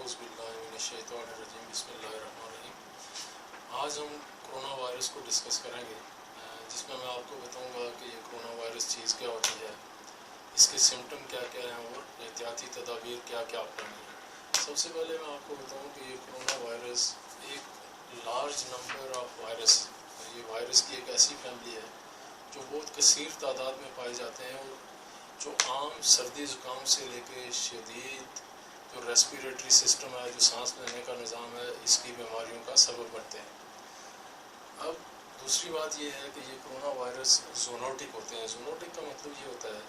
औज़ुबिल्लाहिमिनश्शैतानिर्रजीम बिस्मिल्लाहिर्रहमानिर्रहीम। आज हम कोरोना वायरस को डिस्कस करेंगे, जिसमें मैं आपको बताऊंगा कि ये कोरोना वायरस चीज़ क्या होती है, इसके सिम्टम क्या क्या हैं और एहतियाती तदाबीर क्या क्या अपनानी है। सबसे पहले मैं आपको बताऊं कि ये कोरोना वायरस एक लार्ज नंबर ऑफ वायरस, ये वायरस की एक ऐसी फैमिली है जो बहुत कसीर तादाद में पाए जाते हैं और जो आम सर्दी ज़ुकाम से लेके शदीद जो रेस्पिरेटरी सिस्टम है, जो सांस लेने का निज़ाम है, इसकी बीमारियों का सबब बनते हैं। अब दूसरी बात ये है कि ये कोरोना वायरस ज़ूनोटिक होते हैं। ज़ूनोटिक का मतलब ये होता है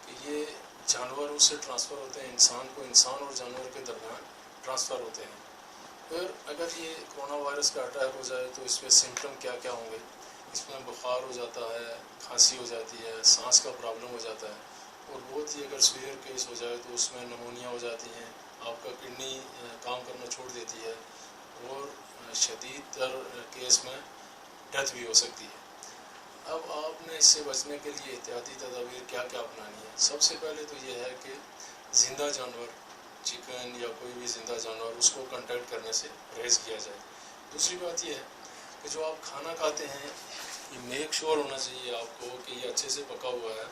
कि ये जानवरों से ट्रांसफ़र होते हैं, इंसान को इंसान और जानवर के दरमियान ट्रांसफ़र होते हैं। फिर अगर ये कोरोना वायरस का अटैक हो जाए तो इसमें सिम्टम क्या क्या होंगे। इसमें बुखार हो जाता है, खांसी हो जाती है, सांस का प्रॉब्लम हो जाता है और बहुत ही अगर सीवियर केस हो जाए तो उसमें नमूनिया हो जाती हैं, आपका किडनी काम करना छोड़ देती है और शदीद तर केस में डेथ भी हो सकती है। अब आपने इससे बचने के लिए एहतियाती तदाबीर क्या क्या अपनानी है। सबसे पहले तो ये है कि ज़िंदा जानवर, चिकन या कोई भी ज़िंदा जानवर, उसको कंटेक्ट करने से परहेज़ किया जाए। दूसरी बात ये है कि जो आप खाना खाते हैं ये मेक श्योर होना चाहिए आपको कि ये अच्छे से पका हुआ है।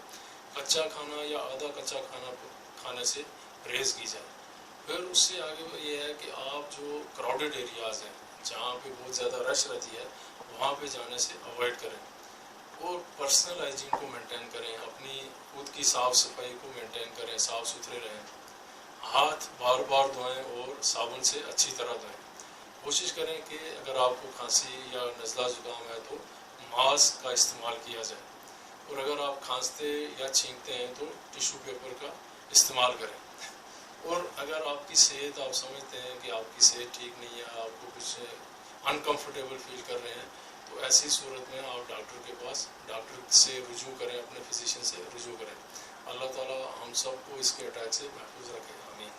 कच्चा खाना या आधा कच्चा खाना खाने से परहेज़ की जाए। फिर उससे आगे ये है कि आप जो क्राउडेड एरियाज़ हैं, जहाँ पे बहुत ज़्यादा रश रहती है, वहाँ पे जाने से अवॉइड करें और पर्सनल हाइजीन को मेंटेन करें, अपनी खुद की साफ़ सफाई को मेंटेन करें, साफ़ सुथरे रहें, हाथ बार बार धोएं और साबुन से अच्छी तरह धोएं। कोशिश करें कि अगर आपको खांसी या नज़ला ज़ुकाम है तो मास्क का इस्तेमाल किया जाए और अगर आप खांसते या छींकते हैं तो टिश्यू पेपर का इस्तेमाल करें। और अगर आपकी सेहत, आप समझते हैं कि आपकी सेहत ठीक नहीं है, आपको कुछ अनकंफर्टेबल फील कर रहे हैं, तो ऐसी सूरत में आप डॉक्टर से रुजू करें, अपने फिजिशियन से रुजू करें। अल्लाह ताला हम सबको इसके अटैक से महफूज रखे। आमीन।